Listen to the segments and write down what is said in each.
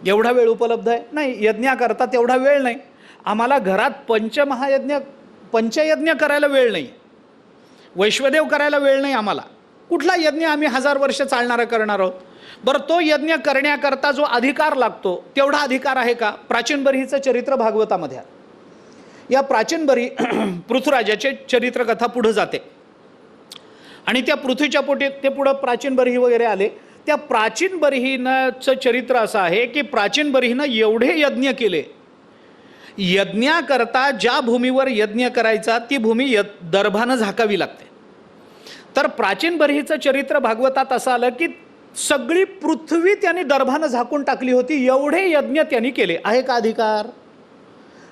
एवढा वेळ उपलब्ध आहे? नाही. यज्ञाकरता तेवढा वेळ नाही आम्हाला. घरात पंचयज्ञ करायला वेळ नाही, वैश्वदेव करायला वेळ नाही आम्हाला. कुठला यज्ञ आम्ही 1000 वर्ष चालणारा करणार आहोत? बरं, तो यज्ञ करण्याकरता जो अधिकार लागतो तेवढा अधिकार आहे का? प्राचीन बर्हीचं चरित्र भागवतामध्ये आहे. या प्राचीन बर्ही पृथ्वीराजाचे चरित्र कथा पुढे जाते आणि त्या पृथ्वीच्या पोटी ते पुढं प्राचीन बर्ही वगैरे आले. त्या प्राचीन बर्हीचं चरित्र असं आहे की प्राचीन बर्हीनं एवढे यज्ञ केले, यज्ञाकरता ज्या भूमीवर यज्ञ करायचा ती भूमी दर्भानं झाकावी लागते. तर प्राचीन बर्हीचं चरित्र भागवतात असं आलं की सगळी पृथ्वी त्यांनी दर्भानं झाकून टाकली होती, एवढे यज्ञ त्यांनी केले. आहे का अधिकार?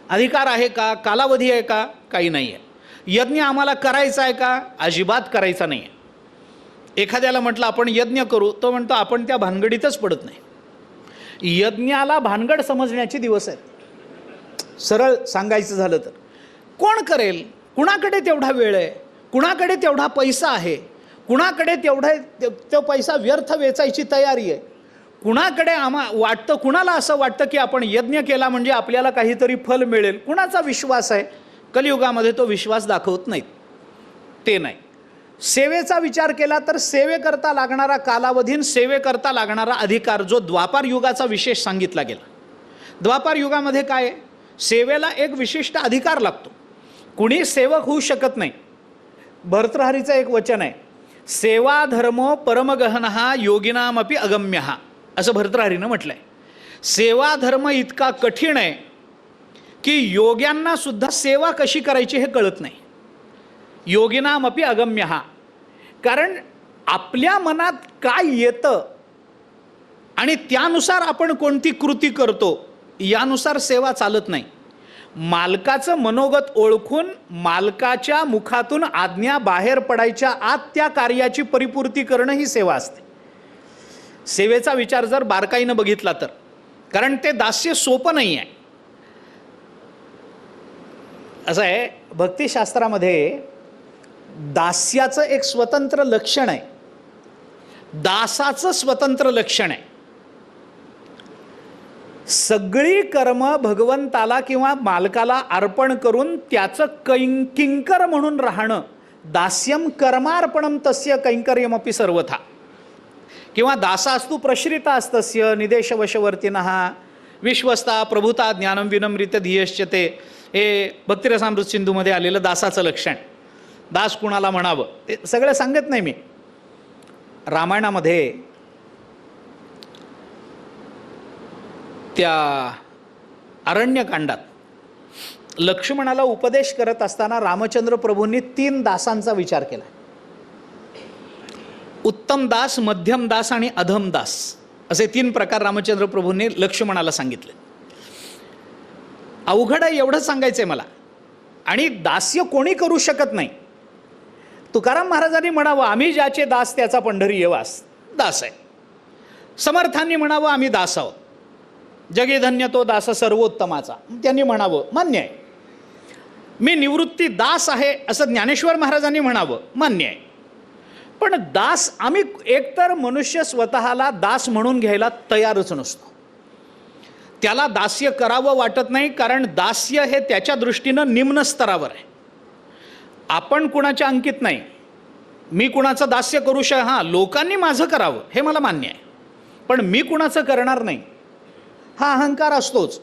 अधिकार आहे का? कालावधी आहे का? काही नाही आहे. यज्ञ आम्हाला करायचा आहे का? अजिबात करायचा नाही आहे. एखाद्याला म्हटलं आपण यज्ञ करू, तो म्हणतो आपण त्या भानगडीतच पडत नाही. यज्ञाला भानगड समजण्याचे दिवस आहेत. सरळ सांगायचं झालं तर कोण करेल? कुणाकडे तेवढा वेळ आहे? कुणाकडे तेवढा पैसा आहे? कुणाकडे तो पैसा व्यर्थ वेचायची तयारी आहे? कुणाकडे वाटतं, कुणाला असं वाटतं की आपण यज्ञ केला म्हणजे आपल्याला काहीतरी फल मिळेल? कुणाचा विश्वास आहे? कलियुगामध्ये तो विश्वास दाखवत नाहीत. ते नाही. सेवेचा विचार केला तर सेवेकरता लागणारा कालावधीन, सेवेकरता लागणारा अधिकार जो द्वापार युगाचा विशेष सांगितला गेला. द्वापार युगामध्ये काय आहे? सेवेला एक विशिष्ट अधिकार लागतो. कुणी सेवक होऊ शकत नाही. भर्तृहरीचं एक वचन आहे, सेवा धर्मो परमगहनः योगिनामपि अगम्यः, असं भर्तृहरीनं म्हटलं आहे. सेवा धर्म इतका कठीण आहे की योग्यांना सुद्धा सेवा कशी करायची हे कळत नाही. योगिनामपि अगम्यः, कारण आपल्या मनात काय येतं आणि त्यानुसार आपण कोणती कृती करतो यानुसार सेवा चालत नाही. मालकाचं मनोगत ओळखून मालकाच्या मुखातून आज्ञा बाहेर पडायच्या आत त्या कार्याची परिपूर्ती करणं ही सेवा असते. सेवेचा विचार जर बारकाईनं बघितला तर, कारण ते दास्य सोपं नाही आहे. असं आहे, भक्तिशास्त्रामध्ये दास्याचं एक स्वतंत्र लक्षण आहे, दासाचं स्वतंत्र लक्षण आहे. सगळी कर्म भगवंताला किंवा मालकाला अर्पण करून त्याचं किंकर म्हणून राहणं, दास्यम कर्मार्पणम तस्य कैंकर्यमपि सर्वथा, किंवा दासास्तु प्रश्रितास्तस्य निदेशवशवर्तिनः विश्वस्ता प्रभुता ज्ञानम विनम्रित धियश्चते, हे भक्तिरसामृत सिंधूमध्ये आलेलं दासाचं लक्षण. दास कुणाला म्हणावं ते सगळं सांगत नाही मी. रामायणामध्ये त्या अरण्यकांडात लक्ष्मणाला उपदेश करत असताना रामचंद्र प्रभूंनी 3 दासांचा विचार केला. उत्तम दास, मध्यम दास आणि अधम दास असे 3 प्रकार रामचंद्र प्रभूंनी लक्ष्मणाला सांगितले. अवघड आहे एवढं सांगायचं आहे मला. आणि दास्य कोणी करू शकत नाही. तुकाराम महाराजांनी म्हणावं आम्ही ज्याचे दास त्याचा पंढरी येवास, दास आहे. समर्थांनी म्हणावं आम्ही दास आहोत, जगे धन्य तो दास सर्वोत्तमाचा, त्यांनी म्हणावं मान्य आहे. मी निवृत्ती दास आहे असं ज्ञानेश्वर महाराजांनी म्हणावं, मान्य आहे. पण दास आम्ही एकतर मनुष्य स्वतःला दास म्हणून घ्यायला तयारच नसतो. त्याला दास्य करावं वाटत नाही, कारण दास्य हे त्याच्या दृष्टीनं निम्न स्तरावर आहे. आपण कुणाच्या अंकित नाही. मी कुणाचं दास्य करू हां लोकांनी माझं करावं हे मला मान्य आहे, पण मी कुणाचं करणार नाही हा अहंकार असतोच.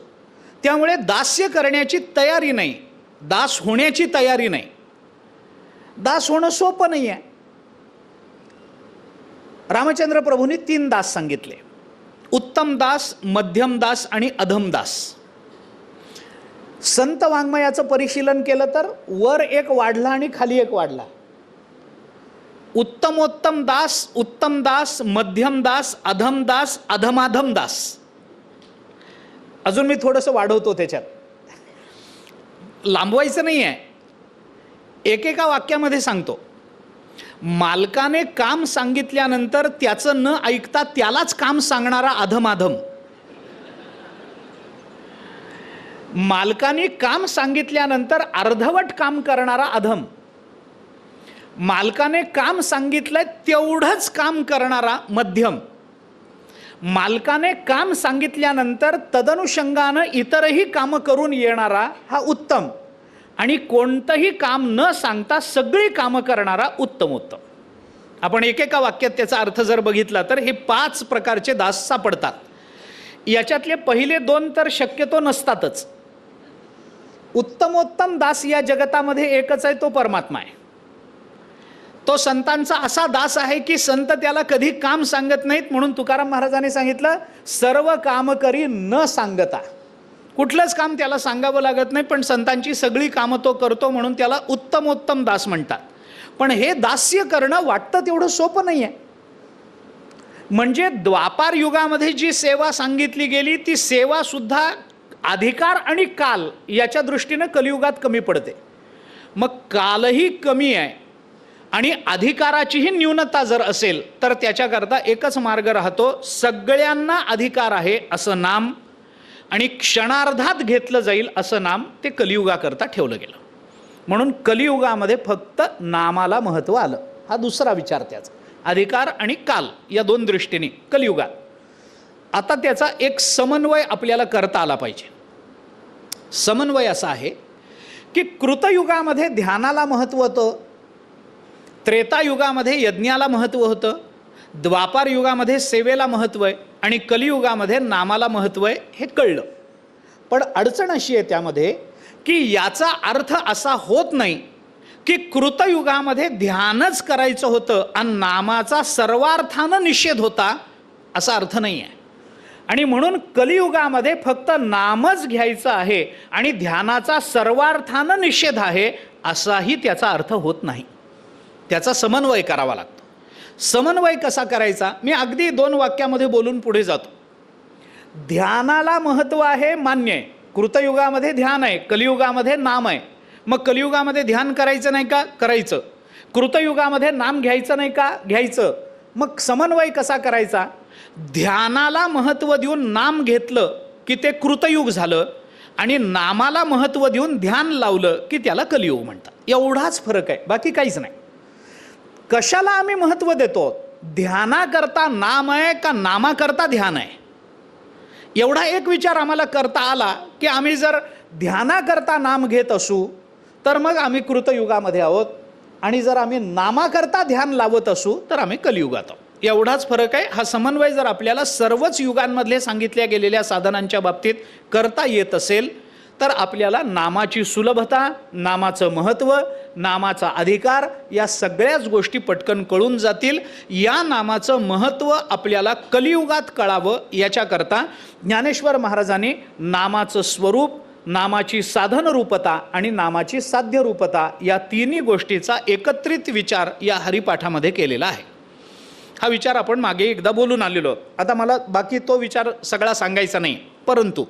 त्यामुळे दास्य करण्याची तयारी नाही, दास होण्याची तयारी नाही. दास होणं सोपं नाही आहे. रामचंद्र प्रभूंनी 3 दास सांगितले, उत्तम दास, मध्यम दास आणि अधम दास. संत वाङ्मयाचं परिशीलन केलं तर वर एक वाढला आणि खाली एक वाढला. उत्तमोत्तम दास, उत्तम दास, मध्यम दास, अधम दास, अधमाधम दास. अजून मी थोडंसं वाढवतो त्याच्यात, लांबवायचं नाही आहे, एकेका वाक्यामध्ये सांगतो. मालकाने काम सांगितल्यानंतर त्याचं न ऐकता त्यालाच काम सांगणारा अधमाधम. मालकाने काम सांगितल्यानंतर अर्धवट काम करणारा अधम. मालकाने काम सांगितलंय तेवढंच काम करणारा मध्यम. मालकाने काम सांगितल्यानंतर तदनुषंगानं इतरही कामं करून येणारा हा उत्तम, आणि कोणतंही काम न सांगता सगळी कामं करणारा उत्तम. आपण एकेका वाक्यात त्याचा अर्थ जर बघितला तर हे 5 प्रकारचे दास सापडतात. याच्यातले पहिले 2 तर शक्यतो नसतातच. उत्तमोत्तम दास या जगतामध्ये एकच आहे, तो परमात्मा आहे. तो संतांचा असा दास आहे की संत त्याला कधी काम सांगत नाहीत. म्हणून तुकाराम महाराजांनी सांगितलं, सर्व काम करी न सांगता. कुठलंच काम त्याला सांगावं लागत नाही, पण संतांची सगळी कामं तो करतो, म्हणून त्याला उत्तमोत्तम दास म्हणतात. पण हे दास्य करणं वाटतं तेवढं सोपं नाही आहे. म्हणजे द्वापार युगामध्ये जी सेवा सांगितली गेली ती सेवा सुद्धा अधिकार आणि काल याच्या दृष्टीनं कलियुगात कमी पडते. मग कालही कमी आहे आणि अधिकाराचीही न्यूनता जर असेल तर त्याच्याकरता एकच मार्ग राहतो, सगळ्यांना अधिकार आहे असं नाम आणि क्षणार्धात घेतलं जाईल असं नाम ते कलियुगाकरता ठेवलं गेलं. म्हणून कलियुगामध्ये फक्त नामाला महत्त्व आलं. हा दुसरा विचार त्याचा, अधिकार आणि काल या 2 दृष्टीने कलियुगात. आता त्याचा एक समन्वय आपल्याला करता आला पाहिजे. समन्वय असा आहे की कृतयुगामध्ये ध्यानाला महत्त्व होतं, त्रेतायुगामध्ये यज्ञाला महत्त्व होतं, द्वापार युगामध्ये सेवेला महत्त्व आहे आणि कलियुगामध्ये नामाला महत्त्व आहे, हे कळलं. पण अडचण अशी आहे त्यामध्ये की याचा अर्थ असा होत नाही की कृतयुगामध्ये ध्यानच करायचं होतं आणि नामाचा सर्वार्थानं निषेध होता, असा अर्थ नाही आहे. आणि म्हणून कलियुगामध्ये फक्त नामच घ्यायचं आहे आणि ध्यानाचा सर्वार्थानं निषेध आहे, असाही त्याचा अर्थ होत नाही. त्याचा समन्वय करावा लागतो. समन्वय कसा करायचा, मी अगदी 2 वाक्यामध्ये बोलून पुढे जातो. ध्यानाला महत्त्व आहे, मान्य आहे. कृतयुगामध्ये ध्यान आहे, कलियुगामध्ये नाम आहे. मग कलियुगामध्ये ध्यान करायचं नाही का, करायचं. कृतयुगामध्ये नाम घ्यायचं नाही का, घ्यायचं. मग समन्वय कसा करायचा, ध्यानाला महत्त्व देऊन नाम घेतलं की ते कृतयुग झालं आणि नामाला महत्त्व देऊन ध्यान लावलं की त्याला कलियुग म्हणतात. एवढाच फरक आहे, बाकी काहीच नाही. कशाला आम्ही महत्त्व देतो, ध्यानाकरता नाम आहे का नामाकरता ध्यान आहे, एवढा एक विचार आम्हाला करता आला की आम्ही जर ध्यानाकरता नाम घेत असू तर मग आम्ही कृतयुगामध्ये आहोत आणि जर आम्ही नामाकरता ध्यान लावत असू तर आम्ही कलियुगात आहोत. एवढाच फरक आहे. हा समन्वय जर आपल्याला सर्वच युगांमधले सांगितल्या गेलेल्या साधनांच्या बाबतीत करता येत असेल तर आपल्याला नामाची सुलभता, नामाचं महत्त्व, नामाचा अधिकार या सगळ्याच गोष्टी पटकन कळून जातील. या नामाचं महत्त्व आपल्याला कलियुगात कळावं याच्याकरता ज्ञानेश्वर महाराजांनी नामाचं स्वरूप, नामाची साधनरूपता आणि नामाची साध्यरूपता या 3 गोष्टीचा एकत्रित विचार या हरिपाठामध्ये केलेला आहे. हा विचार आपण मागे एकदा बोलून आलेलो आहोत. आता मला बाकी तो विचार सगळा सांगायचा नाही, परंतु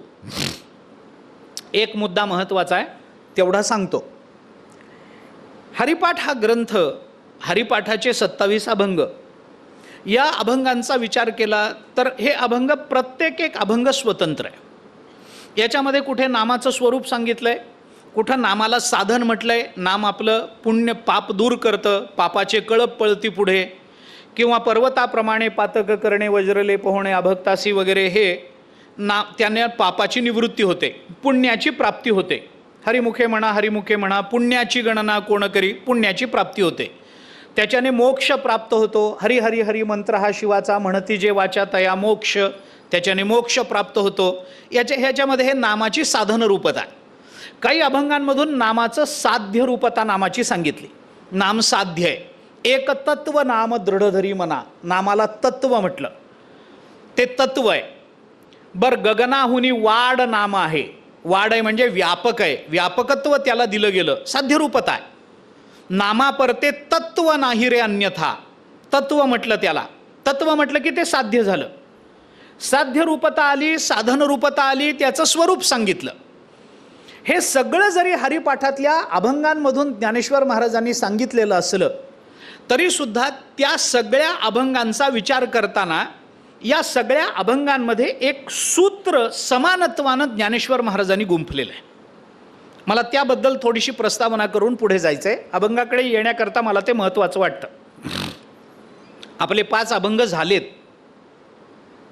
एक मुद्दा महत्त्वाचा आहे तेवढा सांगतो. हरिपाठ हा ग्रंथ, हरिपाठाचे 27 अभंग, या अभंगांचा विचार केला तर हे अभंग प्रत्येक एक अभंग स्वतंत्र आहे. याच्यामध्ये कुठे नामाचं स्वरूप सांगितलं आहे, कुठं नामाला साधन म्हटलं आहे, नाम आपलं पुण्य पाप दूर करतं, पापाचे कळप पळती पुढे, किंवा पर्वताप्रमाणे पातक करणे, वज्रले पोहणे, अभक्तासी वगैरे, हे त्याने पापाची निवृत्ती होते, पुण्याची प्राप्ती होते. हरिमुखे म्हणा, पुण्याची गणना कोण करी, पुण्याची प्राप्ती होते, त्याच्याने मोक्ष प्राप्त होतो. हरी हरी हरी मंत्र हा शिवाचा, म्हणती जे वाचा तया मोक्ष, त्याच्याने मोक्ष प्राप्त होतो. ह्याच्यामध्ये हे नामाची साधन रूपता आहे. काही अभंगांमधून नामाचं साध्य रूपता नामाची सांगितली. नाम साध्य आहे, एक तत्व नाम दृढधरी मना, नामाला तत्व म्हटलं, ते तत्व आहे. गगनाहुनी वाड नाम आहे, वाड आहे म्हणजे व्यापक आहे, व्यापकत्व त्याला दिलं गेलं, साध्यरूपता आहे. नामा परते तत्व नाही रे अन्यथा, तत्व म्हटलं त्याला, तत्व म्हटलं की ते साध्य झालं. साध्यरूपता आली, साधनरूपता आली, त्याचं स्वरूप सांगितलं. हे सगळं जरी हरिपाठातल्या अभंगांमधून ज्ञानेश्वर महाराजांनी सांगितलेलं असलं तरीसुद्धा त्या सगळ्या अभंगांचा विचार करताना या सगळ्या अभंगांमध्ये एक सूत्र समानत्वानं ज्ञानेश्वर महाराजांनी गुंफलेलं आहे. मला त्याबद्दल थोडीशी प्रस्तावना करून पुढे जायचं आहे. अभंगाकडे येण्याकरता मला ते महत्त्वाचं वाटतं. आपले 5 अभंग झालेत.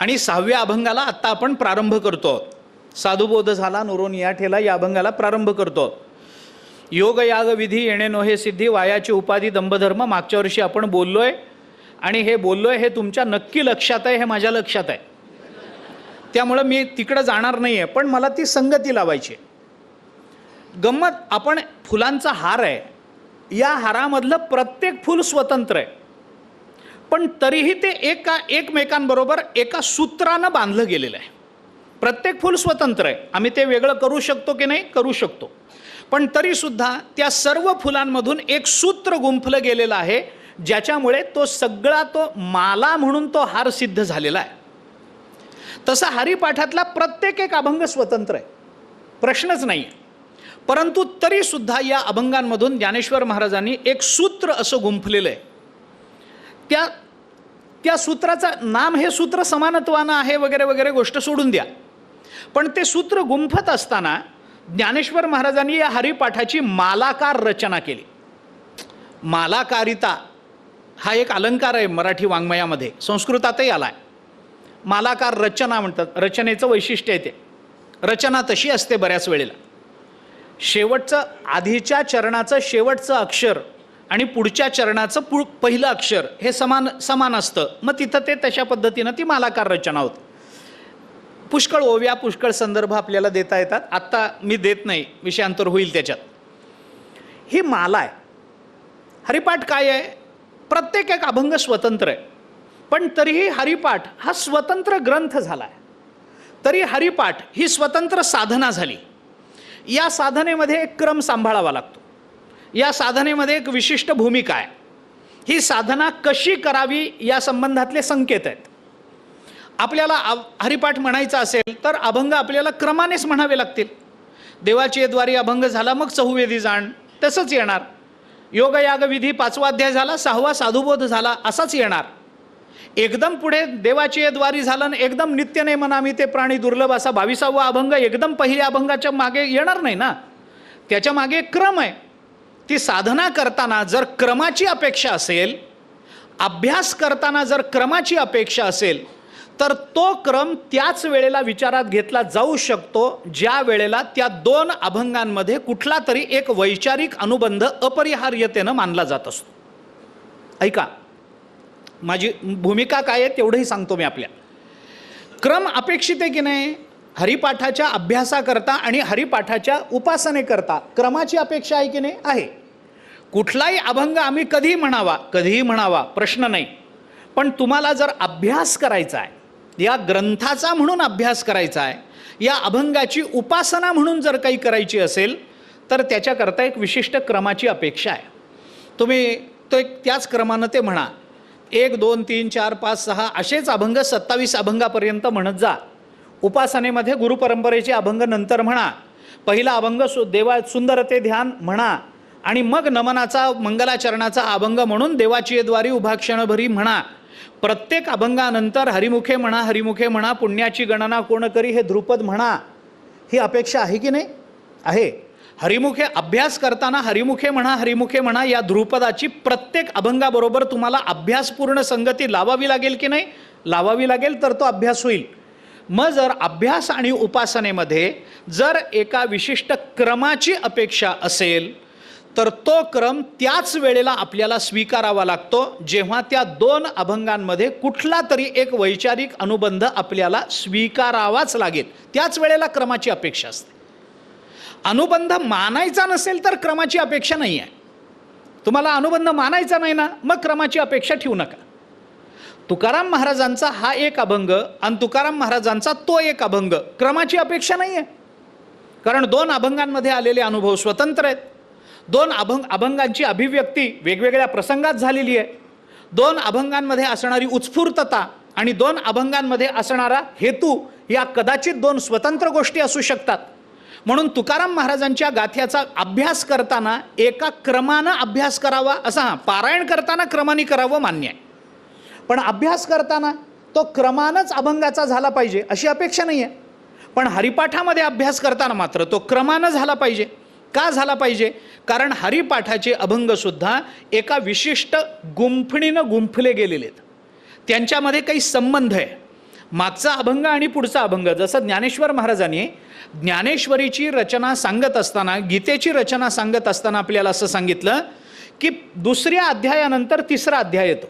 आणि 6व्या अभंगाला आत्ता आपण प्रारंभ करतो. साधुबोध झाला नुरोनिया ठेला या अभंगाला प्रारंभ करतो. योग याग विधी येणे नोहे सिद्धी वायाची उपाधी दंभधर्म मागच्या वर्षी आपण बोललोय आणि हे बोललोय हे तुमच्या नक्की लक्षात आहे, हे माझ्या लक्षात आहे. त्यामुळं मी तिकडं जाणार नाही आहे, पण मला ती संगती लावायची. गंमत, आपण फुलांचा हार आहे, या हारामधलं प्रत्येक फूल स्वतंत्र आहे, पण तरीही ते एकमेकांबरोबर एका सूत्रानं बांधलं गेलेलं आहे. प्रत्येक फूल स्वतंत्र आहे. आम्ही ते वेगळं करू शकतो की नाही? करू शकतो. पण तरीसुद्धा त्या सर्व फुलांमधून एक सूत्र गुंफलं गेलेलं आहे, ज्याच्यामुळे तो सगळा तो माला म्हणून तो हार सिद्ध झालेला आहे. तसा हरिपाठातला प्रत्येक एक अभंग स्वतंत्र आहे, प्रश्नच नाही आहे. परंतु तरीसुद्धा या अभंगांमधून ज्ञानेश्वर महाराजांनी एक सूत्र असं गुंफलेलं आहे. त्या सूत्राचं नाम हे सूत्र समानत्वानं आहे वगैरे वगैरे गोष्ट सोडून द्या, पण ते सूत्र गुंफत असताना ज्ञानेश्वर महाराजांनी या हरिपाठाची मालाकार रचना केली. मालाकारिता हा एक अलंकार आहे मराठी वाङ्मयामध्ये, संस्कृतातही आला आहे. मालाकार रचना म्हणतात. रचनेचं वैशिष्ट्य आहे ते. रचना तशी असते बऱ्याच वेळेला, शेवटचं आधीच्या चरणाचं शेवटचं अक्षर आणि पुढच्या चरणाचं पहिलं अक्षर हे समान असतं. मग तिथं ते तशा पद्धतीनं ती मालाकार रचना होती. पुष्कळ ओव्या पुष्कळ संदर्भ आपल्याला देता येतात, आत्ता मी देत नाही, विषयांतर होईल त्याच्यात. ही माला आहे. हरिपाठ काय आहे? प्रत्येक एक अभंग स्वतंत्र आहे, पण तरीही हरिपाठ हा स्वतंत्र ग्रंथ झाला आहे. तरी हरिपाठ ही स्वतंत्र साधना झाली. या साधनेमध्ये एक क्रम सांभाळावा लागतो. या साधनेमध्ये एक विशिष्ट भूमिका आहे. ही साधना कशी करावी या संबंधातले संकेत आहेत. आपल्याला हरिपाठ म्हणायचा असेल तर अभंग आपल्याला क्रमानेच म्हणावे लागतील. देवाची द्वारी अभंग झाला, मग चहुवेदी जाण तसंच येणार. योगयाग विधी 5वा अध्याय झाला, 6वा साधुबोध झाला, असाच येणार. एकदम पुढे देवाची द्वारी झालं, एकदम नित्यनेमनामी ते प्राणी दुर्लभ असा 22वा अभंग एकदम पहिल्या अभंगाच्या मागे येणार नाही ना. त्याच्या मागे एक क्रम आहे. ती साधना करताना जर क्रमाची अपेक्षा असेल, अभ्यास करताना जर क्रमाची अपेक्षा असेल, तर तो क्रम त्याच वेळेला विचारात घेतला जाऊ शकतो ज्या वेळेला त्या 2 अभंगांमध्ये कुठला तरी एक वैचारिक अनुबंध अपरिहार्यतेनं मानला जात असतो. ऐका, माझी भूमिका काय आहे तेवढंही सांगतो मी. आपल्या क्रम अपेक्षित आहे की नाही? हरिपाठाच्या अभ्यासाकरता आणि हरिपाठाच्या उपासनेकरता क्रमाची अपेक्षा आहे की नाही? आहे. कुठलाही अभंग आम्ही कधीही म्हणावा, प्रश्न नाही. पण तुम्हाला जर अभ्यास करायचा आहे, या ग्रंथाचा म्हणून अभ्यास करायचा आहे, या अभंगाची उपासना म्हणून जर काही करायची असेल, तर त्याच्याकरता एक विशिष्ट क्रमाची अपेक्षा आहे. तुम्ही तो एक त्याच क्रमानं ते म्हणा. 1, 2, 3, 4, 5, 6 असेच अभंग 27 अभंगापर्यंत म्हणत जा. उपासनेमध्ये गुरुपरंपरेचे अभंग नंतर म्हणा. पहिला अभंग देवा सुंदर ते ध्यान म्हणा, आणि मग नमनाचा मंगलाचरणाचा अभंग म्हणून देवाची द्वारी उभा क्षणभरी म्हणा. प्रत्येक अभंगानंतर हरिमुखे म्हणा, पुण्याची गणना कोण करी हे ध्रुपद म्हणा. ही अपेक्षा आहे की नाही? आहे. हरिमुखे अभ्यास करताना हरिमुखे म्हणा या ध्रुपदाची प्रत्येक अभंगाबरोबर तुम्हाला अभ्यासपूर्ण संगती लावावी लागेल की नाही? लावावी लागेल, तर तो अभ्यास होईल. मग जर अभ्यास आणि उपासनेमध्ये जर एका विशिष्ट क्रमाची अपेक्षा असेल, तर तो क्रम त्याच वेळेला आपल्याला स्वीकारावा लागतो जेव्हा त्या 2 अभंगांमध्ये कुठला तरी एक वैचारिक अनुबंध आपल्याला स्वीकारावाच लागेल. त्याच वेळेला क्रमाची अपेक्षा असते. अनुबंध मानायचा नसेल तर क्रमाची अपेक्षा नाही आहे. तुम्हाला अनुबंध मानायचा नाही ना, मग क्रमाची अपेक्षा ठेवू नका. तुकाराम महाराजांचा हा एक अभंग आणि तुकाराम महाराजांचा तो एक अभंग, क्रमाची अपेक्षा नाही आहे. कारण 2 अभंगांमध्ये आलेले अनुभव स्वतंत्र आहेत. 2 अभंगांची अभिव्यक्ती वेगवेगळ्या प्रसंगात झालेली आहे. 2 अभंगांमध्ये असणारी उत्स्फूर्तता आणि 2 अभंगांमध्ये असणारा हेतू या कदाचित 2 स्वतंत्र गोष्टी असू शकतात. म्हणून तुकाराम महाराजांच्या गाथ्याचा अभ्यास करताना एका क्रमानं अभ्यास करावा असं, पारायण करताना क्रमाने करावं मान्य आहे, पण अभ्यास करताना तो क्रमानंच अभंगाचा झाला पाहिजे अशी अपेक्षा नाही आहे. पण हरिपाठामध्ये अभ्यास करताना मात्र तो क्रमानं झाला पाहिजे. का झाला पाहिजे? कारण हरिपाठाचे अभंगसुद्धा एका विशिष्ट गुंफणीनं गुंफले गेलेले आहेत. त्यांच्यामध्ये काही संबंध आहे. मागचा अभंग आणि पुढचा अभंग, जसं ज्ञानेश्वर महाराजांनी ज्ञानेश्वरीची रचना सांगत असताना, गीतेची रचना सांगत असताना आपल्याला असं सांगितलं की दुसऱ्या अध्यायानंतर तिसरा अध्याय येतो,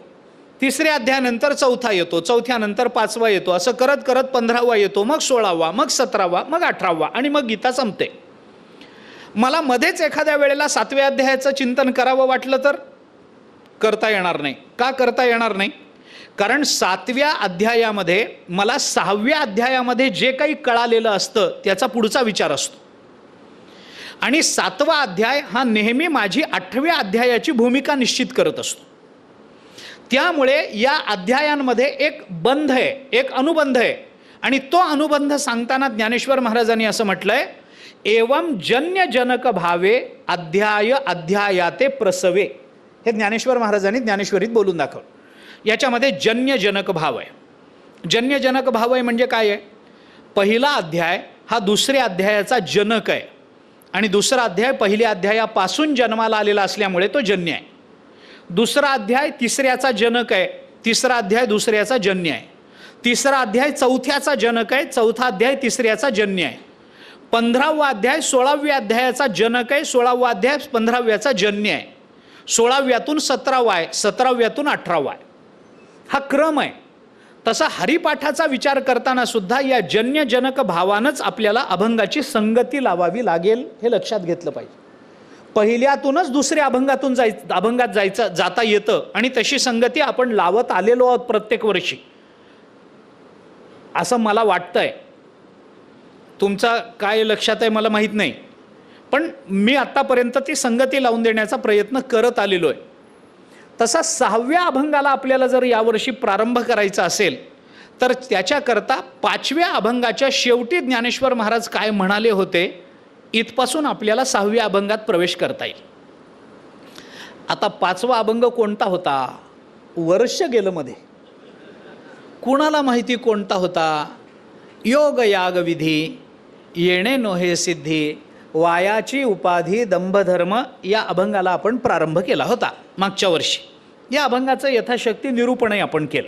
तिसऱ्या अध्यायानंतर चौथा येतो, चौथ्यानंतर पाचवा येतो, असं करत करत 15वा येतो, मग 16वा, मग 17वा, मग 18वा आणि मग गीता संपते. मला मध्येच एखाद्या वेळेला 7व्या अध्यायाचं चिंतन करावं वाटलं तर करता येणार नाही. का करता येणार नाही? कारण 7व्या अध्यायामध्ये मला 6व्या अध्यायामध्ये जे काही कळालेलं असतं त्याचा पुढचा विचार असतो, आणि 7वा अध्याय हा नेहमी माझी 8व्या अध्यायाची भूमिका निश्चित करत असतो. त्यामुळे या अध्यायांमध्ये एक बंध आहे, एक अनुबंध आहे, आणि तो अनुबंध सांगताना ज्ञानेश्वर महाराजांनी असं म्हटलंय, एवं जन्यजनक भावे अध्याय अध्यायाते प्रसवे. हे ज्ञानेश्वर महाराजांनी ज्ञानेश्वरीत बोलून दाखवलं. याच्यामध्ये जन्यजनक भाव आहे. जन्यजनक भाव आहे म्हणजे काय आहे? पहिला अध्याय हा दुसऱ्या अध्यायाचा जनक आहे, आणि दुसरा अध्याय पहिल्या अध्यायापासून जन्माला आलेला असल्यामुळे तो जन्य आहे. दुसरा अध्याय तिसऱ्याचा जनक आहे, तिसरा अध्याय दुसऱ्याचा जन्य आहे. तिसरा अध्याय चौथ्याचा जनक आहे, चौथा अध्याय तिसऱ्याचा जन्य आहे. 15वा अध्याय 16व्या अध्यायाचा जनक आहे, 16वा अध्याय 15व्याचा जन्य आहे. 16व्यातून 17वा आहे, 17व्यातून 18वा आहे. हा क्रम आहे. तसा हरिपाठाचा विचार करताना सुद्धा या जन्यजनक भावानंच आपल्याला अभंगाची संगती लावावी लागेल, हे लक्षात घेतलं पाहिजे. पहिल्यातूनच दुसऱ्या अभंगात जाता येतं, आणि तशी संगती आपण लावत आलेलो आहोत प्रत्येक वर्षी, असं मला वाटतंय. तुमचा काय लक्षात आहे मला माहीत नाही, पण मी आत्तापर्यंत ती संगती लावून देण्याचा प्रयत्न करत आलेलो आहे. तसा 6व्या अभंगाला आपल्याला जर यावर्षी प्रारंभ करायचा असेल तर त्याच्याकरता 5व्या अभंगाच्या शेवटी ज्ञानेश्वर महाराज काय म्हणाले होते इथपासून आपल्याला 6व्या अभंगात प्रवेश करता येईल. आता 5वा अभंग कोणता होता? वर्ष गेलं मध्ये, कुणाला माहिती कोणता होता? योग याग विधी येणे नोहे सिद्धी वायाची उपाधी दंभधर्म, या अभंगाला आपण प्रारंभ केला होता मागच्या वर्षी. या अभंगाचं यथाशक्ती निरूपणही आपण केलं.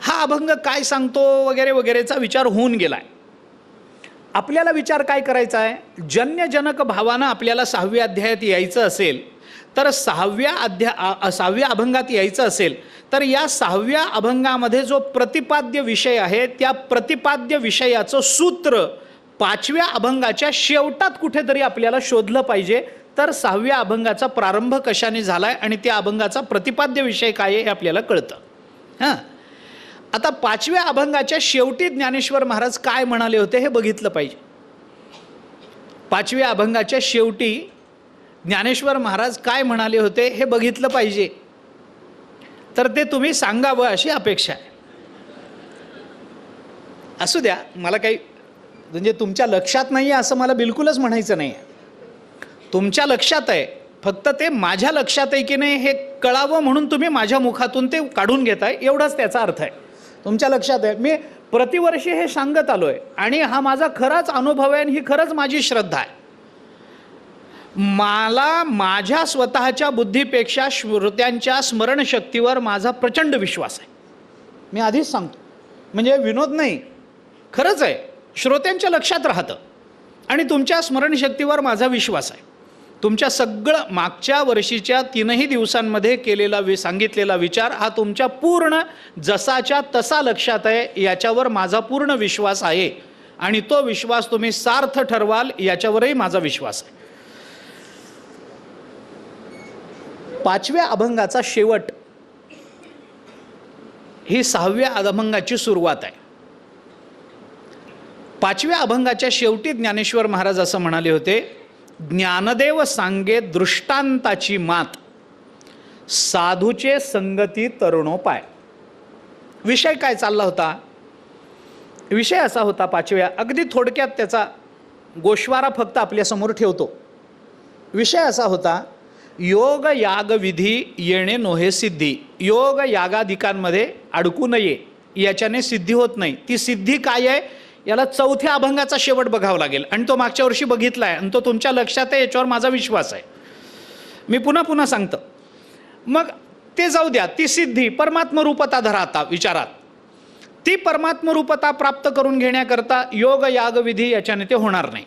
हा अभंग काय सांगतो वगैरे वगैरेचा विचार होऊन गेला आहे. आपल्याला विचार काय करायचा आहे? जन्यजनक भावानं आपल्याला 6व्या अध्यायात यायचं असेल तर 6व्या अभंगात यायचं असेल तर या 6व्या अभंगामध्ये जो प्रतिपाद्य विषय आहे त्या प्रतिपाद्य विषयाचं सूत्र 5व्या अभंगाच्या शेवटात कुठेतरी आपल्याला शोधलं पाहिजे. तर 6व्या अभंगाचा प्रारंभ कशाने झाला आहे आणि त्या अभंगाचा प्रतिपाद्य विषय काय आहे हे आपल्याला कळतं. हां, आता 5व्या अभंगाच्या शेवटी ज्ञानेश्वर महाराज काय म्हणाले होते हे बघितलं पाहिजे. 5व्या अभंगाच्या शेवटी ज्ञानेश्वर महाराज काय म्हणाले होते हे बघितलं पाहिजे. तर ते तुम्ही सांगावं अशी अपेक्षा आहे. असू द्या, मला काही म्हणजे तुमच्या लक्षात नाही आहे असं मला बिलकुलच म्हणायचं नाही आहे. तुमच्या लक्षात आहे, फक्त ते माझ्या लक्षात आहे की नाही हे कळावं म्हणून तुम्ही माझ्या मुखातून ते काढून घेताय, एवढाच त्याचा अर्थ आहे. तुमच्या लक्षात आहे, मी प्रतिवर्षी हे सांगत आलो आहे आणि हा माझा खराच अनुभव आहे आणि ही खरंच माझी श्रद्धा आहे. मला माझ्या स्वतःच्या बुद्धीपेक्षा श्रोत्यांच्या स्मरणशक्तीवर माझा प्रचंड विश्वास आहे. मी आधीच सांगतो, म्हणजे विनोद नाही, खरंच आहे. श्रोत्यांच्या लक्षात राहतं आणि तुमच्या स्मरणशक्तीवर माझा विश्वास आहे. तुमच्या सगळं मागच्या वर्षीच्या 3ही दिवसांमध्ये केलेला सांगितलेला विचार हा तुमच्या पूर्ण जसाच्या तसा लक्षात आहे, याच्यावर माझा पूर्ण विश्वास आहे आणि तो विश्वास तुम्ही सार्थ ठरवाल याच्यावरही माझा विश्वास आहे. 5व्या अभंगाचा शेवट ही 6व्या अभंगाची सुरुवात आहे. 5व्या अभंगाच्या शेवटी ज्ञानेश्वर महाराज असं म्हणाले होते, ज्ञानदेव सांगे दृष्टांताची मात साधूचे संगती तरुणोपाय. विषय काय चालला होता? विषय असा होता 5व्या, अगदी थोडक्यात त्याचा गोषवारा फक्त आपल्यासमोर ठेवतो. विषय असा होता, योग याग विधी येणे नोहे सिद्धी. योग यागाधिकांमध्ये अडकू नये, याच्याने सिद्धी होत नाही. ती सिद्धी काय आहे याला 4थ्या अभंगाचा शेवट बघावा लागेल आणि तो मागच्या वर्षी बघितला आहे आणि तो तुमच्या लक्षात आहे, याच्यावर माझा विश्वास आहे. मी पुन्हा पुन्हा सांगतो. मग ते जाऊ द्या, ती सिद्धी परमात्म रूपता धरा आता विचारात. ती परमात्मरूपता प्राप्त करून घेण्याकरता योग याग विधी याच्याने ते होणार नाही.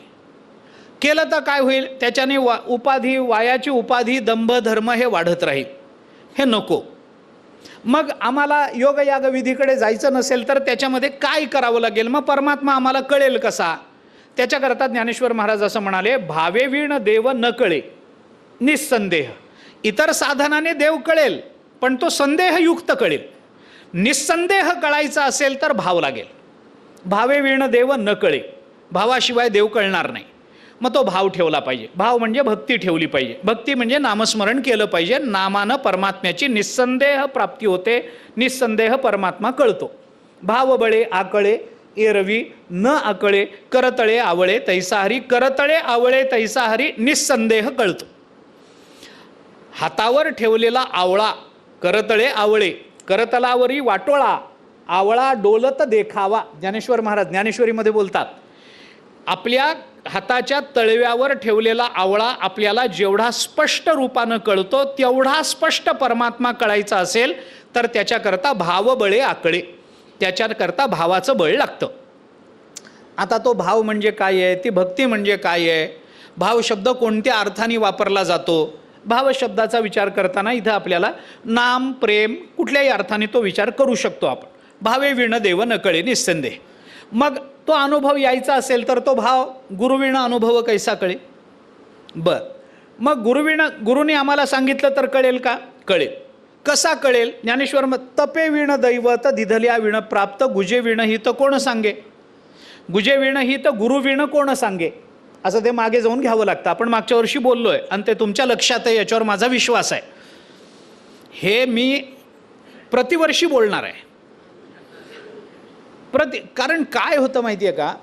केलं तर काय होईल, त्याच्याने उपाधी, वायाची उपाधी, दंभ, धर्म हे वाढत राहील. हे नको. मग आम्हाला योग याग विधीकडे जायचं नसेल तर त्याच्यामध्ये काय करावं लागेल, मग परमात्मा आम्हाला कळेल कसा. त्याच्याकरता ज्ञानेश्वर महाराज असं म्हणाले, भावे वीण देव न कळे निस्संदेह. इतर साधनाने देव कळेल पण तो संदेहयुक्त कळेल. निस्संदेह कळायचा असेल तर भाव लागेल. भावे वीण देव न कळे, भावाशिवाय देव कळणार नाही. मग तो भाव ठेवला पाहिजे. भाव म्हणजे भक्ती ठेवली पाहिजे. भक्ती म्हणजे नामस्मरण केलं पाहिजे. नामानं परमात्म्याची निस्संदेह प्राप्ती होते, निस्संदेह परमात्मा कळतो. भाव बळे आकळे एरवी न आकळे, करतळे आवळे तैसा हरी. करतळे आवळे तैसा हरी निस्संदेह कळतो. हातावर ठेवलेला आवळा, करतळे आवळे, करतलावरी वाटोळा, आवळा डोलत देखावा. ज्ञानेश्वर महाराज ज्ञानेश्वरीमध्ये बोलतात, आपल्या हाताच्या तळव्यावर ठेवलेला आवळा आपल्याला जेवढा स्पष्ट रूपानं कळतो तेवढा स्पष्ट परमात्मा कळायचा असेल तर त्याच्याकरता भाव बळे आकळे, त्याच्याकरता भावाचं बळ लागतं. आता तो भाव म्हणजे काय आहे, ती भक्ती म्हणजे काय आहे, भाव शब्द कोणत्या अर्थाने वापरला जातो. भाव शब्दाचा विचार करताना इथं आपल्याला नाम, प्रेम कुठल्याही अर्थाने तो विचार करू शकतो आपण. भावे वीण देव न कळे निस्संदेह. मग तो अनुभव यायचा असेल तर तो भाव गुरुविण अनुभव कैसा कळे. बर, मग गुरुने आम्हाला सांगितलं तर कळेल का, कळेल. कसा कळेल, ज्ञानेश्वर तपे वीण दैवत दिधल्या वीण प्राप्त, गुजे वीण ही तर कोण सांगे. गुजे वीण ही तर गुरुविण कोण सांगे, असं ते मागे जाऊन घ्यावं लागतं. आपण मागच्या वर्षी बोललो आहे आणि ते तुमच्या लक्षात आहे, याच्यावर माझा विश्वास आहे. हे मी प्रतिवर्षी बोलणार आहे. कारण काय होतं माहिती आहे का,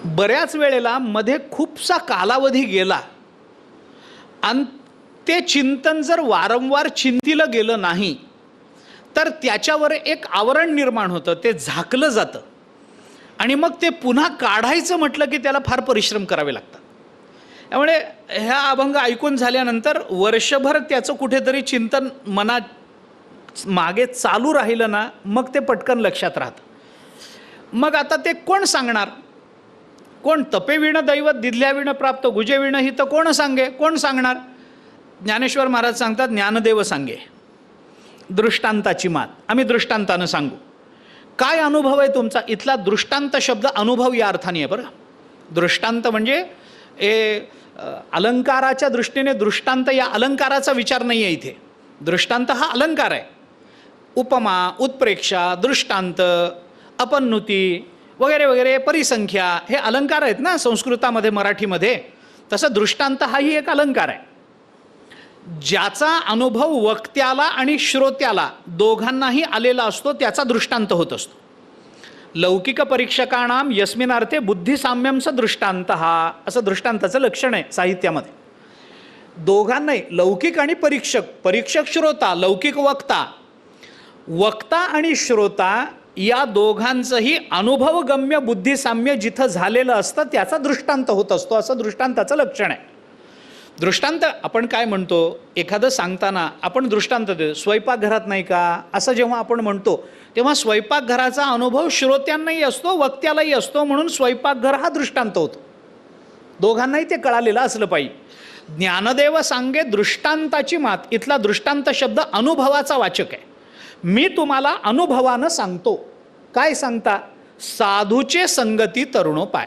बऱ्याच वेळेला मध्ये खूपसा कालावधी गेला आणि ते चिंतन जर वारंवार चिंतिलं गेलं नाही तर त्याच्यावर एक आवरण निर्माण होतं, ते झाकलं जातं आणि मग ते पुन्हा काढायचं म्हटलं की त्याला फार परिश्रम करावे लागतात. त्यामुळे ह्या अभंग ऐकून झाल्यानंतर वर्षभर त्याचं कुठेतरी चिंतन मनात मागे चालू राहिलं ना, मग ते पटकन लक्षात राहतं. मग आता ते कोण सांगणार, कोण. तपे वीण दैवत दिधल्या वीण प्राप्त, गुजे वीण ही तर कोण सांगे, कोण सांगणार. ज्ञानेश्वर महाराज सांगतात, ज्ञानदेव सांगे, दृष्टांताची मात. आम्ही दृष्टांतानं सांगू. काय अनुभव आहे तुमचा. इथला दृष्टांत शब्द अनुभव या अर्थाने आहे बरं. दृष्टांत म्हणजे अलंकाराच्या दृष्टीने दृष्टांत या अलंकाराचा विचार नाही आहे इथे. दृष्टांत हा अलंकार आहे. उपमा, उत्प्रेक्षा, दृष्टांत, अपन्नुती वगैरे वगैरे, परिसंख्या हे अलंकार आहेत ना संस्कृतामध्ये, मराठीमध्ये. तसं दृष्टांत हाही एक अलंकार आहे. ज्याचा अनुभव वक्त्याला आणि श्रोत्याला दोघांनाही आलेला असतो त्याचा दृष्टांत होत असतो. लौकिक परीक्षकाणाम यस्मिनार्थे बुद्धिसाम्यंच दृष्टांत हा, असं दृष्टांताचं लक्षण आहे साहित्यामध्ये. दोघांनाही, लौकिक आणि परीक्षक, परीक्षक श्रोता, लौकिक वक्ता, वक्ता आणि श्रोता या दोघांचंही अनुभवगम्य बुद्धिसाम्य जिथं झालेलं असतं त्याचा दृष्टांत होत असतो, असं दृष्टांताचं लक्षण आहे. दृष्टांत आपण काय म्हणतो, एखादं सांगताना आपण दृष्टांत देतो. स्वयंपाकघरात नाही का, असं जेव्हा आपण म्हणतो तेव्हा स्वयंपाकघराचा अनुभव श्रोत्यांनाही असतो, वक्त्यालाही असतो, म्हणून स्वयंपाकघर हा दृष्टांत होतो. दोघांनाही ते कळालेलं असलं पाहिजे. ज्ञानदेव सांगे दृष्टांताची मात. इथला दृष्टांत शब्द अनुभवाचा वाचक आहे. मी तुम्हाला अनुभवानं सांगतो. काय सांगता, साधूचे संगती तरुणोपाय.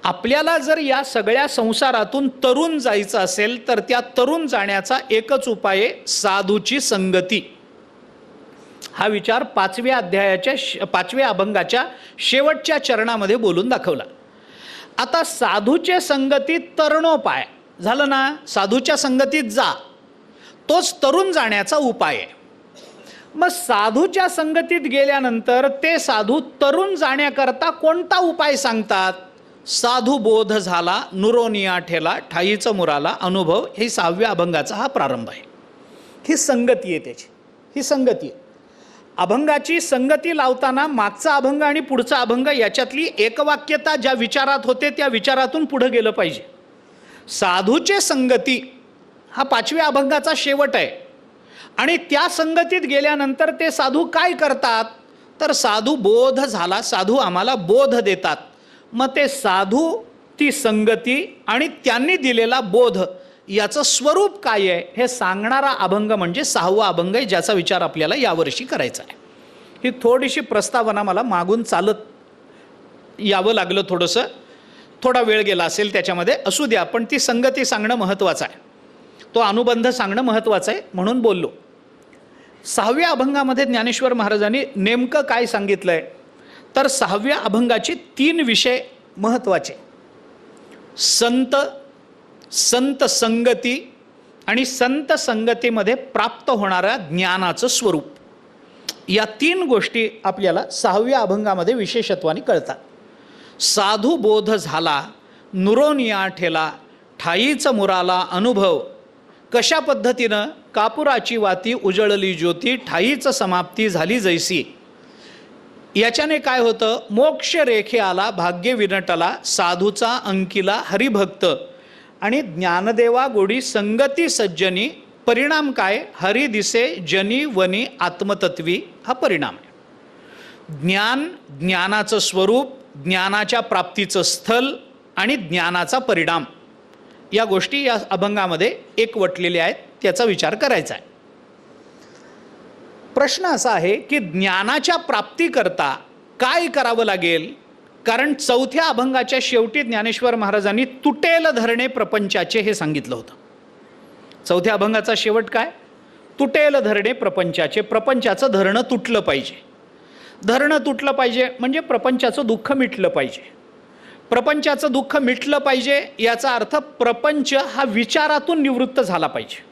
आपल्याला जर या सगळ्या संसारातून तरुण जायचं असेल तर त्या तरुण जाण्याचा एकच उपाय आहे, साधूची संगती. हा विचार 5व्या अध्यायाच्या 5व्या अभंगाच्या शेवटच्या चरणामध्ये बोलून दाखवला. आता साधूचे संगतीत तरुणोपाय झालं ना, साधूच्या संगतीत जा, तोच तरुण जाण्याचा उपाय आहे. मग साधूच्या संगतीत गेल्यानंतर ते साधू तरुण जाण्याकरता कोणता उपाय सांगतात. साधू बोध झाला नुरोनिया ठेला ठाईचं मुराला अनुभव, हे 6व्या अभंगाचा हा प्रारंभ आहे. ही संगती आहे त्याची, ही संगती आहे. अभंगाची संगती लावताना मागचा अभंग आणि पुढचा अभंग याच्यातली एकवाक्यता ज्या विचारात होते त्या विचारातून पुढे गेलं पाहिजे. साधूचे संगती हा 5व्या अभंगाचा शेवट आहे आणि त्या संगतीत गेल्यानंतर ते साधू काय करतात, तर साधू बोध झाला, साधू आम्हाला बोध देतात. मग ते साधू, ती संगती आणि त्यांनी दिलेला बोध याचं स्वरूप काय आहे हे सांगणारा अभंग म्हणजे 6वा अभंग आहे, ज्याचा विचार आपल्याला यावर्षी करायचा आहे. ही थोडीशी प्रस्तावना मला मागून चालत यावं लागलं, थोडा वेळ गेला असेल त्याच्यामध्ये, असू द्या. पण ती संगती सांगणं महत्त्वाचं आहे, तो अनुबंध सांगणं महत्त्वाचं आहे म्हणून बोललो. 6व्या अभंगामध्ये ज्ञानेश्वर महाराजांनी नेमकं काय सांगितलं आहे, तर 6व्या अभंगाचे 3 विषय महत्त्वाचे: संत, संत संगती आणि संत संगतीमध्ये प्राप्त होणाऱ्या ज्ञानाचं स्वरूप. या 3 गोष्टी आपल्याला 6व्या अभंगामध्ये विशेषत्वाने कळतात. साधू बोध झाला, नुरोनिया ठेला, ठाईच मुराला अनुभव, कशा पद्धतीनं कापुराची वाती उजळली ज्योती, ठाईच समाप्ती झाली जैसी. याच्याने काय होतं, मोक्ष रेखे आला भाग्य विनटला, साधूचा अंकिला हरिभक्त. आणि ज्ञानदेवा गोडी संगती सज्जनी, परिणाम काय, हरी दिसे जनी वनी आत्मतत्वी. हा परिणाम आहे. ज्ञान, ज्ञानाचं स्वरूप, ज्ञानाच्या प्राप्तीचं स्थल आणि ज्ञानाचा परिणाम, या गोष्टी या अभंगामध्ये एकवटलेल्या आहेत, त्याचा विचार करायचा आहे. प्रश्न असा आहे की ज्ञानाच्या प्राप्तीकरता काय करावं लागेल, कारण 4थ्या अभंगाच्या शेवटी ज्ञानेश्वर महाराजांनी तुटेल धरणे प्रपंचाचे हे सांगितलं होतं. 4थ्या अभंगाचा शेवट काय, तुटेल धरणे प्रपंचाचे. प्रपंचाचं धरणं तुटलं पाहिजे. धरणं तुटलं पाहिजे म्हणजे प्रपंचाचं दुःख मिटलं पाहिजे. प्रपंचाचं दुःख मिटलं पाहिजे याचा अर्थ प्रपंच हा विचारातून निवृत्त झाला पाहिजे.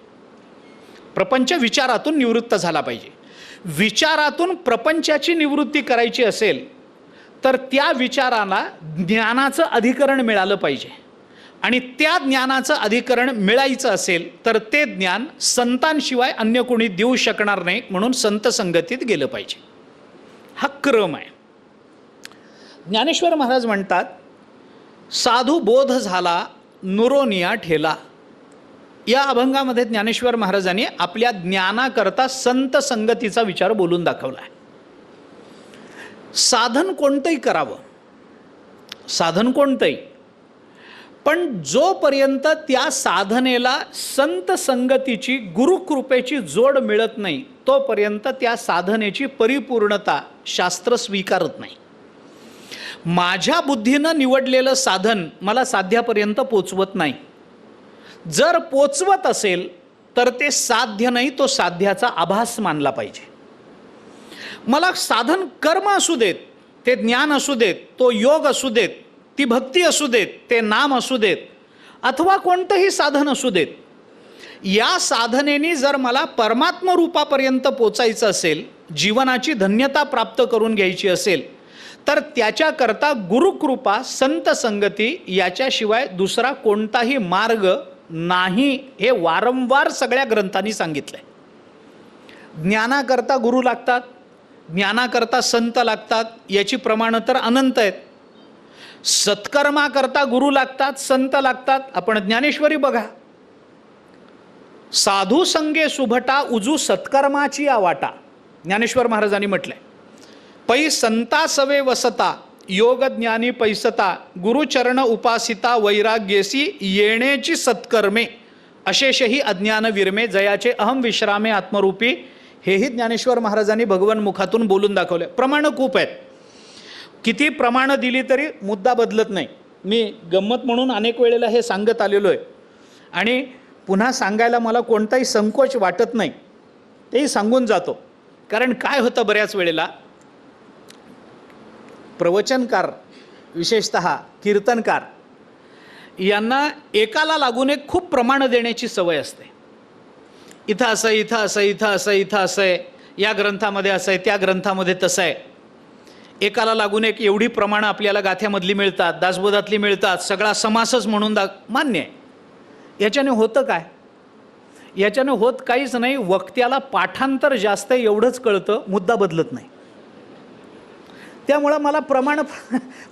प्रपंच विचारातून निवृत्त झाला पाहिजे. विचारातून प्रपंचाची निवृत्ती करायची असेल तर त्या विचाराला ज्ञानाचं अधिकरण मिळालं पाहिजे. आणि त्या ज्ञानाचं अधिकरण मिळायचं असेल तर ते ज्ञान संतांशिवाय अन्य कोणी देऊ शकणार नाही, म्हणून संत संगतीत गेलं पाहिजे. हा क्रम आहे. ज्ञानेश्वर महाराज म्हणतात, साधू बोध झाला नुरोनिया ठेला. या अभंगामध्ये ज्ञानेश्वर महाराजांनी आपल्या ज्ञानाकरता संत संगतीचा विचार बोलून दाखवला आहे. साधन कोणतंही करावं, साधन कोणतंही, पण जोपर्यंत त्या साधनेला संत संगतीची, गुरुकृपेची जोड मिळत नाही तोपर्यंत त्या साधनेची परिपूर्णता शास्त्र स्वीकारत नाही. माझ्या बुद्धीनं निवडलेलं साधन मला साध्यापर्यंत पोचवत नाही. जर पोचवत असेल तर ते साध्य नाही, तो साध्याचा आभास मानला पाहिजे. मला साधन कर्म असू देत, ते ज्ञान असू देत, तो योग असू देत, ती भक्ती असू देत, ते नाम असू देत, अथवा कोणतंही साधन असू देत, या साधनेने जर मला परमात्म रूपापर्यंत पोचायचं असेल, जीवनाची धन्यता प्राप्त करून घ्यायची असेल, तर त्याच्याकरता गुरुकृपा, संत संगती याच्याशिवाय दुसरा कोणताही मार्ग नाही, हे वारंवार सगळ्या ग्रंथांनी सांगितलंय. ज्ञानाकरता गुरु लागतात, ज्ञानाकरता संत लागतात, याची प्रमाणं तर अनंत आहेत. सत्कर्माकरता गुरु लागतात, संत लागतात. आपण ज्ञानेश्वरी बघा, साधू संगे सुभटा उजू सत्कर्माची आवाटा. ज्ञानेश्वर महाराजांनी म्हटलंय, पै संता सवे वसता योग ज्ञानी पैसता, गुरुचरण उपासिता वैराग्येसी येणेची सत्कर्मे, अशेषही अज्ञान विरमे, जयाचे अहम विश्रामे आत्मरूपी. हेही ज्ञानेश्वर महाराजांनी भगवन मुखातून बोलून दाखवले. प्रमाणं खूप आहेत, किती प्रमाणं दिली तरी मुद्दा बदलत नाही. मी गंमत म्हणून अनेक वेळेला हे सांगत आलेलो आहे आणि पुन्हा सांगायला मला कोणताही संकोच वाटत नाही, तेही सांगून जातो. कारण काय होतं, बऱ्याच वेळेला प्रवचनकार, विशेषतः कीर्तनकार, यांना एकाला लागून एक खूप प्रमाणं देण्याची सवय असते. इथं असं, इथं असं, इथं असं, इथं असं आहे, या ग्रंथामध्ये असं आहे, त्या ग्रंथामध्ये तसं आहे. एकाला लागून एक एवढी प्रमाणं आपल्याला गाथ्यामधली मिळतात, दासबोधातली मिळतात, सगळा समासच म्हणून मान्य आहे. याच्याने होतं काय? याच्याने होत काहीच नाही. वक्त्याला पाठांतर जास्त एवढंच कळतं, मुद्दा बदलत नाही. त्यामुळं मला प्रमाणं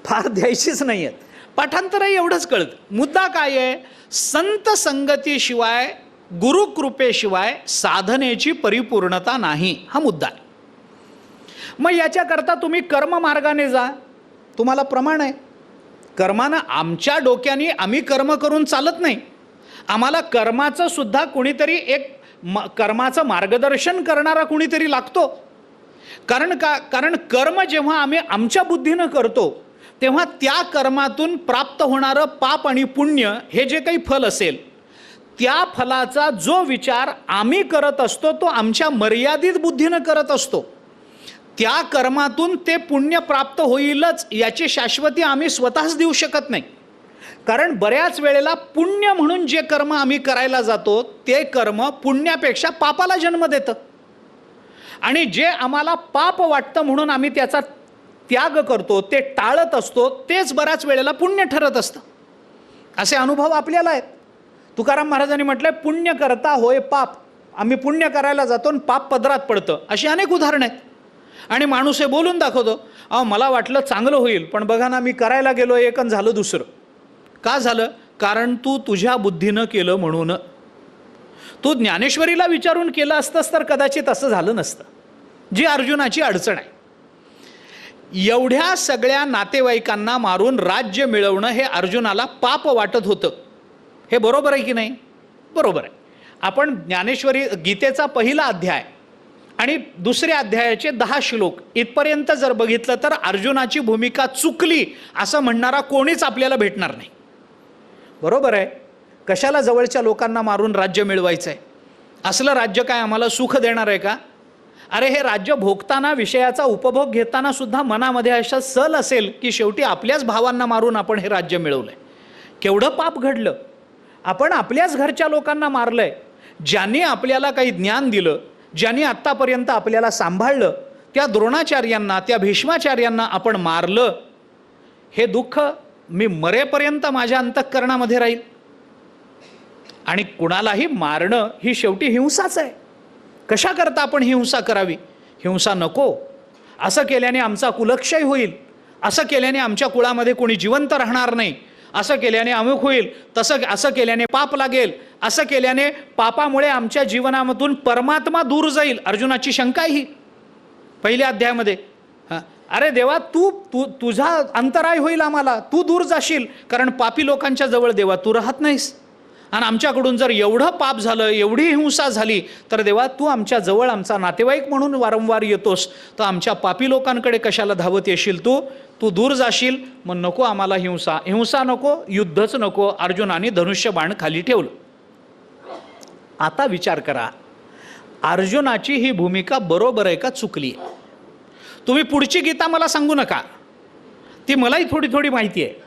फार द्यायचीच नाही आहेत. पाठांतरही एवढंच कळतं, मुद्दा काय आहे? संत संगतीशिवाय गुरुकृपेशिवाय साधनेची परिपूर्णता नाही, हा मुद्दा आहे. मग याच्याकरता तुम्ही कर्म मार्गाने जा, तुम्हाला प्रमाण आहे. कर्मानं आमच्या डोक्याने आम्ही कर्म करून चालत नाही. आम्हाला कर्माचं सुद्धा कुणीतरी कर्माचं मार्गदर्शन करणारा कुणीतरी लागतो. कारण कर्म जेव्हा आम्ही आमच्या बुद्धीनं करतो तेव्हा त्या कर्मातून प्राप्त होणारं पाप आणि पुण्य हे जे काही फल असेल, त्या फलाचा जो विचार आम्ही करत असतो तो आमच्या मर्यादित बुद्धीनं करत असतो. त्या कर्मातून ते पुण्य प्राप्त होईलच याची शाश्वती आम्ही स्वतःच देऊ शकत नाही. कारण बऱ्याच वेळेला पुण्य म्हणून जे कर्म आम्ही करायला जातो ते कर्म पुण्यापेक्षा पापाला जन्म देतं. आणि जे आम्हाला पाप वाटतं म्हणून आम्ही त्याचा त्याग करतो, ते टाळत असतो, तेच बऱ्याच वेळेला पुण्य ठरत असतं. असे अनुभव आपल्याला आहेत. तुकाराम महाराजांनी म्हटलंय, पुण्य करता होय पाप. आम्ही पुण्य करायला जातो आणि पाप पदरात पडतं. अशी अनेक उदाहरणं आहेत. आणि माणूस हे बोलून दाखवतो, मला वाटलं चांगलं होईल, पण बघा ना, मी करायला गेलो एक आणि झालं दुसरं. का झालं? कारण तू तुझ्या बुद्धीनं केलं म्हणून. तू ज्ञानेश्वरीला विचारून केलं असतंस तर कदाचित असं झालं नसतं. जी अर्जुनाची अडचण आहे. एवढ्या सगळ्या नातेवाईकांना मारून राज्य मिळवणं हे अर्जुनाला पाप वाटत होतं. हे बरोबर आहे की नाही? बरोबर आहे. आपण ज्ञानेश्वरी गीतेचा पहिला अध्याय आणि दुसऱ्या अध्यायाचे 10 श्लोक इथपर्यंत जर बघितलं तर अर्जुनाची भूमिका चुकली असं म्हणणारा कोणीच आपल्याला भेटणार नाही. बरोबर आहे. कशाला जवळच्या लोकांना मारून राज्य मिळवायचं आहे? असलं राज्य काय आम्हाला सुख देणार आहे का? अरे हे राज्य भोगताना, विषयाचा उपभोग घेताना सुद्धा मनामध्ये अशा सल असेल की शेवटी आपल्याच भावांना मारून आपण हे राज्य मिळवलंय. केवढं पाप घडलं. आपण आपल्याच घरच्या लोकांना मारलंय. ज्यांनी आपल्याला काही ज्ञान दिलं, ज्यांनी आत्तापर्यंत आपल्याला सांभाळलं, त्या द्रोणाचार्यांना, त्या भीष्माचार्यांना आपण मारलं. हे दुःख मी मरेपर्यंत माझ्या अंतःकरणामध्ये राहील. आणि कुणालाही मारणं ही शेवटी हिंसाच आहे. कशा करता आपण हिंसा करावी? हिंसा नको. असं केल्याने आमचा कुलक्षय होईल, असं केल्याने आमच्या कुळामध्ये कोणी जिवंत राहणार नाही, असं केल्याने अमुक होईल, असं केल्याने पाप लागेल, असं केल्याने पापामुळे आमच्या जीवनामधून परमात्मा दूर जाईल. अर्जुनाची शंका आहे ही पहिल्या अध्यायामध्ये. अरे देवा, तुझा अंतराय होईल आम्हाला, तू दूर जाशील, कारण पापी लोकांच्या जवळ देवा तू राहत नाहीस. आणि आमच्याकडून जर एवढं पाप झालं, एवढी हिंसा झाली, तर देवा तू आमच्या जवळ आमचा नातेवाईक म्हणून वारंवार येतोस, तर आमच्या पापी लोकांकडे कशाला धावत येशील? तू दूर जाशील. मग नको आम्हाला हिंसा नको, युद्धच नको. अर्जुनाने धनुष्यबाण खाली ठेवलं. आता विचार करा, अर्जुनाची ही भूमिका बरोबर आहे का चुकली आहे? तुम्ही पुढची गीता मला सांगू नका, ती मलाही थोडी थोडी माहिती आहे.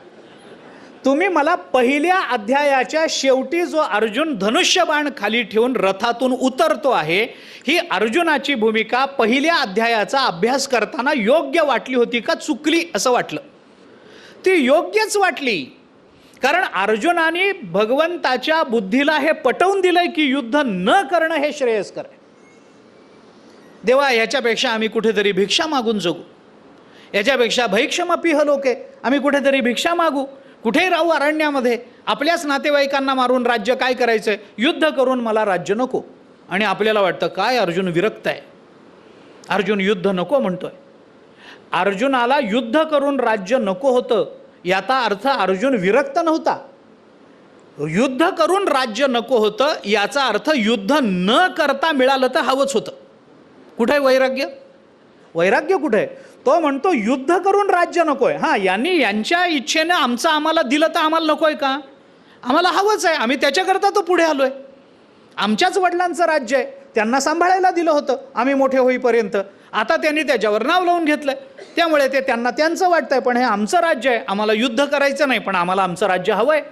तुम्ही मला पहिल्या अध्यायाच्या शेवटी जो अर्जुन धनुष्यबाण खाली ठेवून रथातून उतरतो आहे, ही अर्जुनाची भूमिका पहिल्या अध्यायाचा अभ्यास करताना योग्य वाटली होती का चुकली असं वाटलं? ती योग्यच वाटली. कारण अर्जुनाने भगवंताच्या बुद्धीला हे पटवून दिलंय की युद्ध न करणं हे श्रेयस्कर आहे. देवा, याच्यापेक्षा आम्ही कुठेतरी भिक्षा मागून जगू, याच्यापेक्षा भैक्षमपीह लोके, आम्ही कुठेतरी भिक्षा मागू, कुठेही राहू अरण्यामध्ये, आपल्याच नातेवाईकांना मारून राज्य काय करायचंय? युद्ध करून मला राज्य नको. आणि आपल्याला वाटतं काय अर्जुन विरक्त आहे, अर्जुन युद्ध नको म्हणतोय. अर्जुनाला युद्ध करून राज्य नको होतं याचा अर्थ अर्जुन विरक्त नव्हता. युद्ध करून राज्य नको होतं याचा अर्थ युद्ध न करता मिळालं तर हवंच होतं. कुठे आहे वैराग्य? वैराग्य कुठे आहे? तो म्हणतो युद्ध करून राज्य नकोय. यांनी यांच्या इच्छेनं आम्हाला दिलं तर आम्हाला नकोय का? आम्हाला हवंच आहे. आम्ही त्याच्याकरता तो पुढे आलोय. आमच्याच वडिलांचं राज्य आहे, त्यांना सांभाळायला दिलं होतं आम्ही मोठे होईपर्यंत. आता त्यांनी त्याच्यावर नाव लावून घेतलंय, त्यामुळे ते त्यांना त्यांचं वाटतंय. पण हे आमचं राज्य आहे, आम्हाला युद्ध करायचं नाही, पण आम्हाला आमचं राज्य हवंय.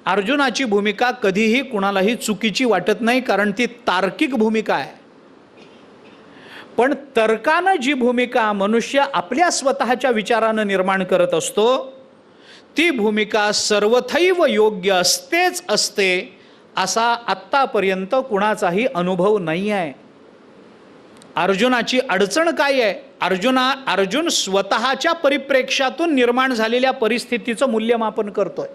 अर्जुनाची भूमिका कधीही कुणालाही चुकीची वाटत नाही, कारण ती तार्किक भूमिका आहे. पण तर्कानं जी भूमिका मनुष्य आपल्या स्वतःच्या विचारानं निर्माण करत असतो, ती भूमिका सर्वथैव योग्य असतेच असते असा आत्तापर्यंत कुणाचाही अनुभव नाही आहे. अर्जुनाची अडचण काय आहे? अर्जुन स्वतःच्या परिप्रेक्ष्यातून निर्माण झालेल्या परिस्थितीचं मूल्यमापन करतोय.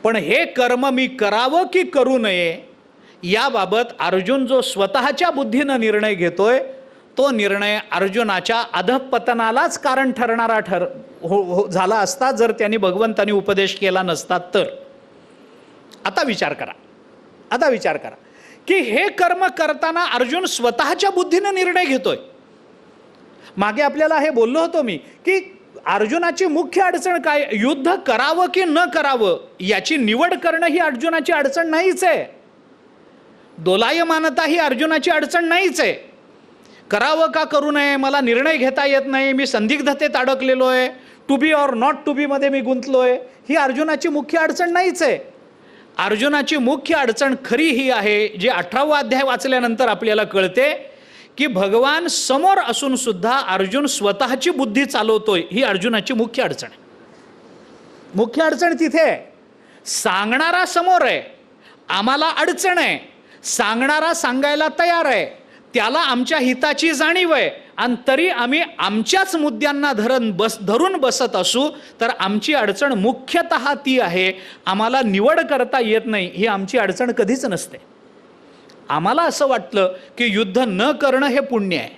पण हे कर्म मी करावं की करू नये याबाबत अर्जुन जो स्वतःच्या बुद्धीनं निर्णय घेतोय तो निर्णय अर्जुनाच्या अधःपतनालाच कारण ठरणारा झाला असता जर त्यांनी भगवंतांनी उपदेश केला नसता तर. आता विचार करा की हे कर्म करताना अर्जुन स्वतःच्या बुद्धीनं निर्णय घेतोय. मागे आपल्याला हे बोललो होतो मी की अर्जुनाची मुख्य अडचण काय, युद्ध करावं की न करावं याची निवड करणं ही अर्जुनाची अडचण नाहीच आहे. दोलायमानता ही अर्जुनाची अडचण नाहीच आहे. करावं का करू नये मला निर्णय घेता येत नाही, मी संदिग्धतेत अडकलेलो आहे, to be or not to be मध्ये मी गुंतलोय, ही अर्जुनाची मुख्य अडचण नाहीच आहे. अर्जुनाची मुख्य अडचण खरी ही आहे जे 18वा अध्याय वाचल्यानंतर आपल्याला कळते की भगवान समोर असून सुद्धा अर्जुन स्वतःची बुद्धी चालवतोय, ही अर्जुनाची मुख्य अडचण आहे. मुख्य अडचण तिथे आहे. सांगणारा समोर आहे, आम्हाला अडचण आहे, सांगणारा सांगायला तयार आहे, त्याला आमच्या हिताची जाणीव आहे आणि तरी आम्ही आमच्याच मुद्द्यांना धरून बसत असू तर आमची अडचण मुख्यतः ती आहे आम्हाला निवड करता येत नाही. ही आमची अडचण कधीच नसते. आम्हाला असं वाटलं की युद्ध न करणं हे पुण्य आहे,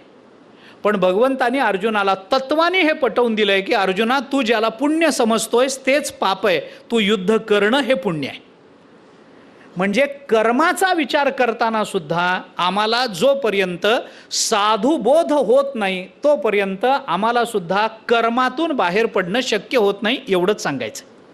पण भगवंतानी अर्जुनाला तत्वाने हे पटवून दिलंय की अर्जुना तू ज्याला पुण्य समजतोयस तेच पाप आहे, तू युद्ध करणं हे पुण्य आहे. म्हणजे कर्माचा विचार करताना सुद्धा आम्हाला जोपर्यंत साधुबोध होत नाही तोपर्यंत आम्हाला सुद्धा कर्मातून बाहेर पडणं शक्य होत नाही, एवढंच सांगायचं.